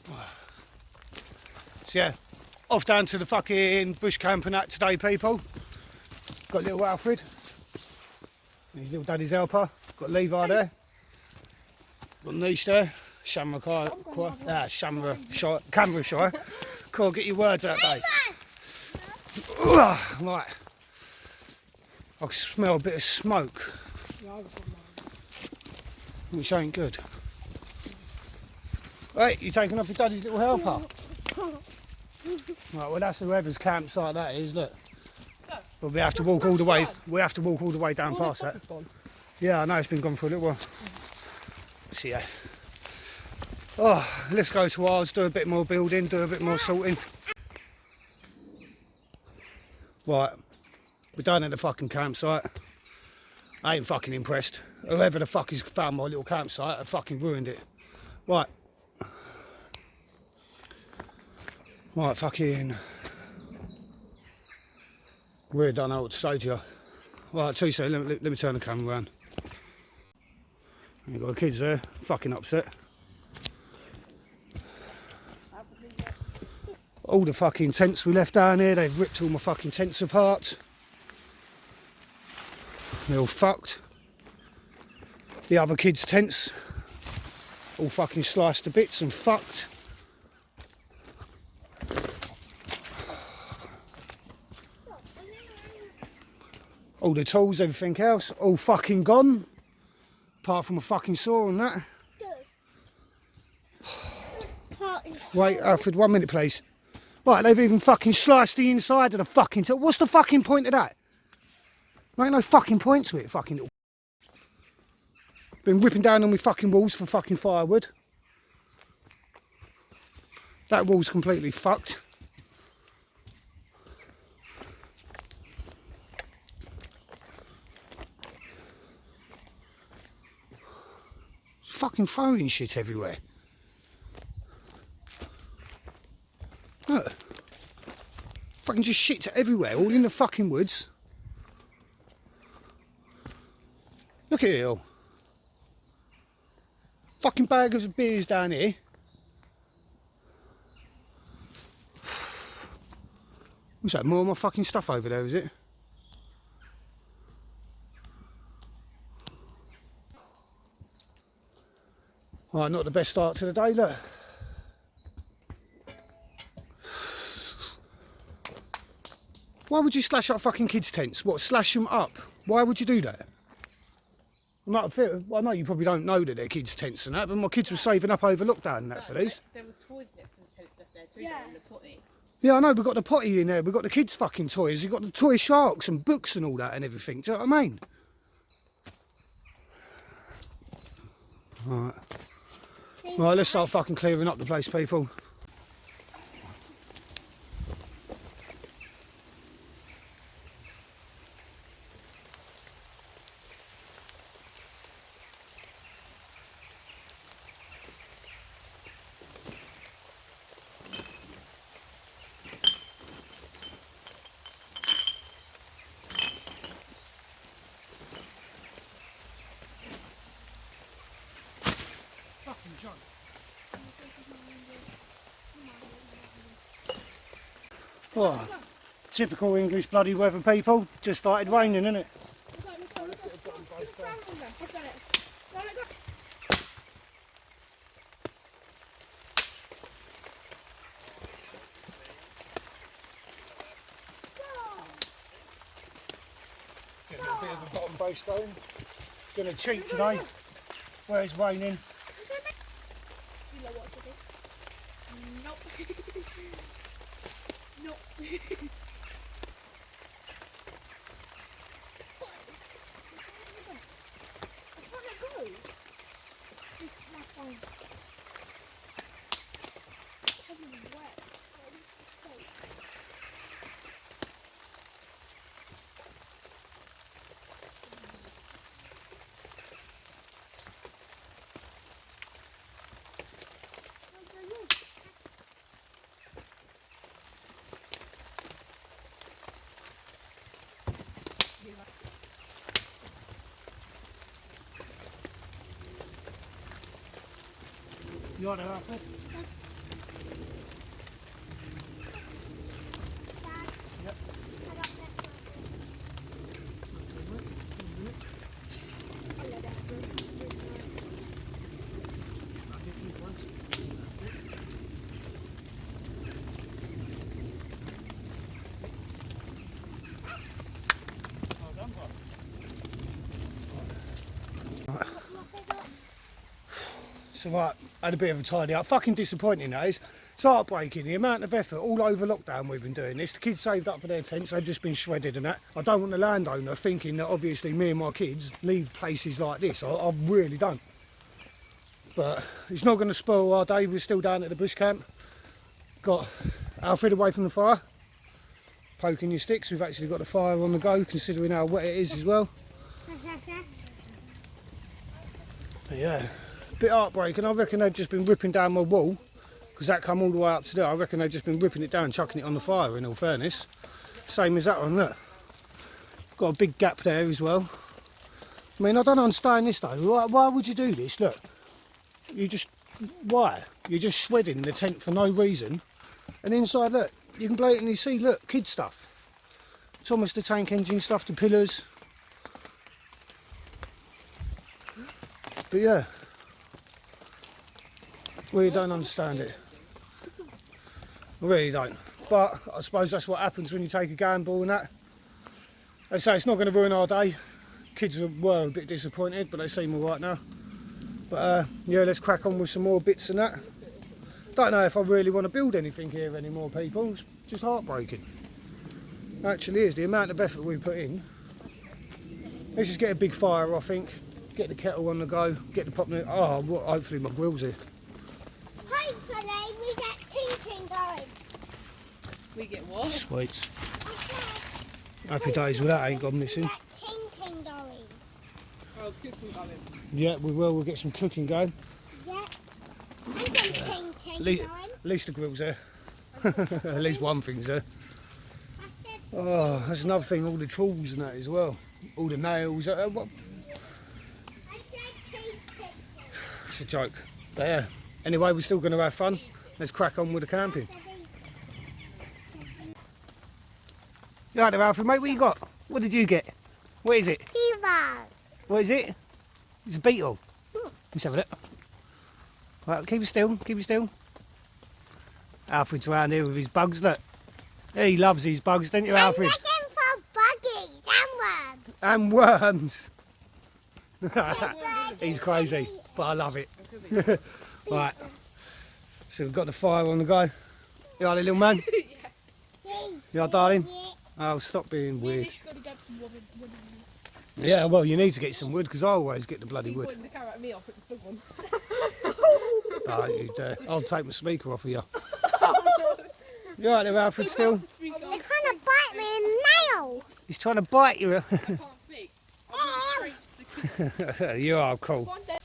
So yeah, off down to the fucking bush camp and that today, people. Got little Alfred, his little daddy's helper. Got Levi there. Got Niche there. Canberra Shire. Cool, get your words out, Dave. Right. I can smell a bit of smoke, which ain't good. Right, you taking off your daddy's little helper? Right, well that's whoever's campsite that is, look. But we have to walk all the way. We have to walk all the way down past that. Yeah, I know it's been gone for a little while. So yeah. Oh, let's go to ours, do a bit more building, do a bit more sorting. Right, we're done at the fucking campsite. I ain't fucking impressed. Whoever the fuck has found my little campsite, have fucking ruined it. Right. Right, fucking. We're done, I don't know what to say to you. Right, too soon, let me turn the camera around. You've got the kids there, fucking upset. All the fucking tents we left down here, they've ripped all my fucking tents apart. They're all fucked. The other kids' tents, all fucking sliced to bits and fucked. All the tools, everything else, all fucking gone. Apart from a fucking saw and that. Wait, Alfred, 1 minute please. Right, they've even fucking sliced the inside of the fucking tool. What's the fucking point of that? There ain't no fucking point to it, fucking little. Been ripping down on my fucking walls for fucking firewood. That wall's completely fucked. Fucking throwing shit everywhere. Look. Fucking just shit everywhere, all in the fucking woods. Look at it all. Fucking bags of beers down here. What's that, more of my fucking stuff over there, is it? Right, not the best start to the day, look. Why would you slash up fucking kids' tents? What, slash them up? Why would you do that? I know you probably don't know that they're kids' tents and that, but my kids were saving up over lockdown and that for these. There was toys next to the tents left there too, in the potty. Yeah, I know, we've got the potty in there, we've got the kids' fucking toys, you've got the toy sharks and books and all that and everything, do you know what I mean? Right. Right, let's start fucking clearing up the place, people. Oh, typical English bloody weather, people. Just started raining, innit? Get a little bit of a bottom base going. Gonna cheat today, where it's raining. Nope. Nope. You want to Alfred? So right, had a bit of a tidy up. Fucking disappointing that is. It's heartbreaking, the amount of effort all over lockdown we've been doing this. The kids saved up for their tents, they've just been shredded and that. I don't want the landowner thinking that obviously me and my kids need places like this. I really don't. But it's not going to spoil our day. We're still down at the bush camp. Got Alfred away from the fire, poking your sticks. We've actually got the fire on the go, considering how wet it is as well. But yeah, a bit heartbreaking. I reckon they've just been ripping down my wall, because that come all the way up to there. I reckon they've just been ripping it down, chucking it on the fire, in all fairness. Same as that one, look. Got a big gap there as well. I mean, I don't understand this though. Why would you do this? Look, why? You're just shredding the tent for no reason. And inside, look, you can blatantly see, look, kid stuff. Thomas the Tank Engine stuff, the pillars. But yeah, really don't understand it. I really don't. But I suppose that's what happens when you take a gamble and that. They say it's not going to ruin our day. Kids were a bit disappointed, but they seem alright now. But yeah, let's crack on with some more bits and that. Don't know if I really want to build anything here anymore, people. It's just heartbreaking. It actually is, the amount of effort we put in. Let's just get a big fire, I think. Get the kettle on the go, get the pop. Oh, well, hopefully my grill's here. Hopefully we get tinking going. We get what? Sweets. Happy days with that, ain't gone missing. Get tinking going. Oh, cooking going. Yeah, we will. We'll get some cooking going. Yeah. And some tinking going. At least the grill's there. At least one thing's there. I said, Oh, that's another thing. All the tools and that as well. All the nails. What? I said tinking. It's a joke. But yeah. Anyway, we're still going to have fun. Let's crack on with the camping. You right there, Alfred, mate? What you got? What did you get? What is it? Fever. What is it? It's a beetle. Let's have a look. Right, keep it still, keep it still. Alfred's around here with his bugs, look. He loves these bugs, don't you, Alfred? I'm looking for buggies and worms. And worms. He's crazy, but I love it. Right, so we've got the fire on the go. You alright, little man? You alright, darling? Oh, stop being weird. Yeah, well, you need to get some wood, because I always get the bloody wood. The camera at me, I'll put the big one. Don't you dare. I'll take my speaker off of you. You alright there, Alfred, still? They're trying to bite me in the nail. He's trying to bite you. I can't speak. I'm going straight to the You are cool. one day.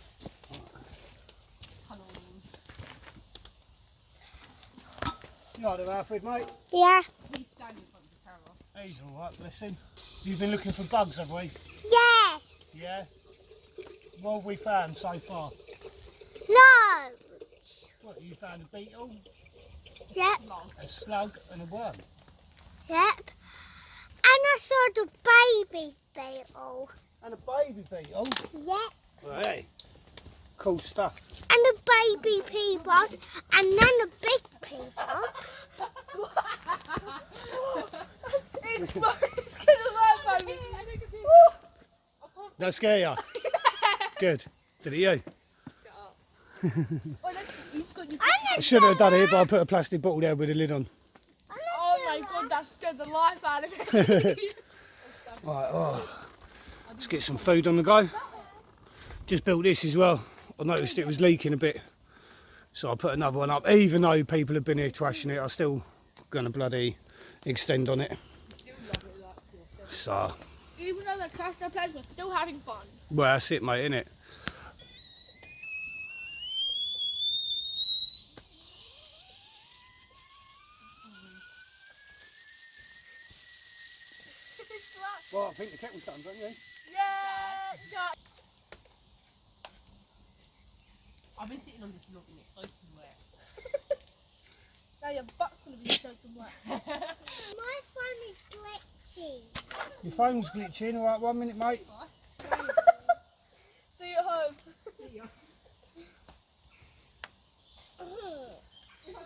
You alright there, Alfred, mate? Yeah. He's standing in front of the camera. He's alright, bless him. You've been looking for bugs, have we? Yes. Yeah? What have we found so far? No. What, you found a beetle, Yep. a slug and a worm? Yep. And I saw the baby beetle. And a baby beetle? Yep. Well, hey, cool stuff. And a baby pea bug. And then a big pea bug. It's gonna laugh at me. That scare you? Good. Did it you? I should have done it, but I put a plastic bottle there with a lid on. Oh my god, that scared the life out of me. Right, oh. Let's get some food on the go. Just built this as well. I noticed it was leaking a bit, so I put another one up. Even though people have been here trashing it, I'm still going to bloody extend on it. So, Even though they're crashing their plans, we're still having fun. well, that's it, mate, innit? Well, I think the kettle's done, don't you? Yeah! I've been sitting on this log and it's soaking wet. Now your butt's going to be soaking wet. My phone is glitchy. Your phone's glitching, alright, 1 minute, mate. See you at home.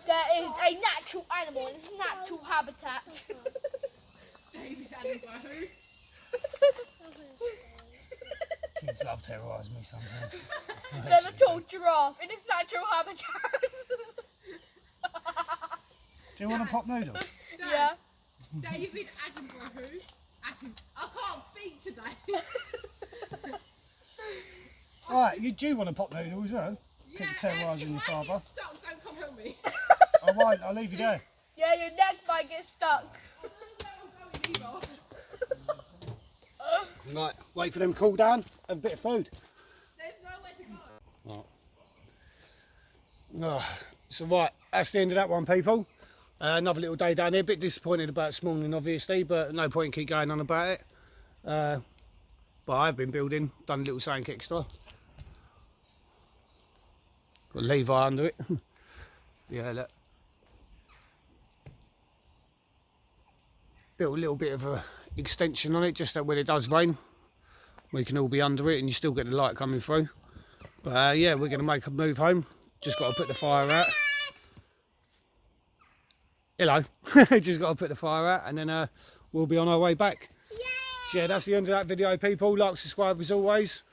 There is a natural animal in its natural habitat. David animal. Kids love terrorising me sometimes. There's a tall giraffe in its natural habitat. Do you want a pop noodle? Yeah. David Attenborough. I can't speak today. Alright, you do want a pop noodle as well? Keep terrorising your if I father. get stuck, don't come help me. I won't, I'll leave you there. Yeah, your neck might get stuck. I don't know where I'm going either. Right, wait for them to cool down, have a bit of food. There's nowhere to go. Oh, so right, that's the end of that one, people. Another little day down here. A bit disappointed about this morning, obviously, but no point in keep going on about it. But I've been building, done a little something extra. Got a lever under it. Yeah, look. Built a little bit of a extension on it, just that when it does rain, we can all be under it and you still get the light coming through. But yeah, we're going to make a move home. Just got to put the fire out. Hello. Just got to put the fire out and then we'll be on our way back. So yeah, that's the end of that video, people. Like, subscribe as always.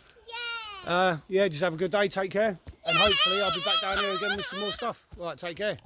Yeah, just have a good day, take care. And hopefully I'll be back down here again with some more stuff. Right, take care.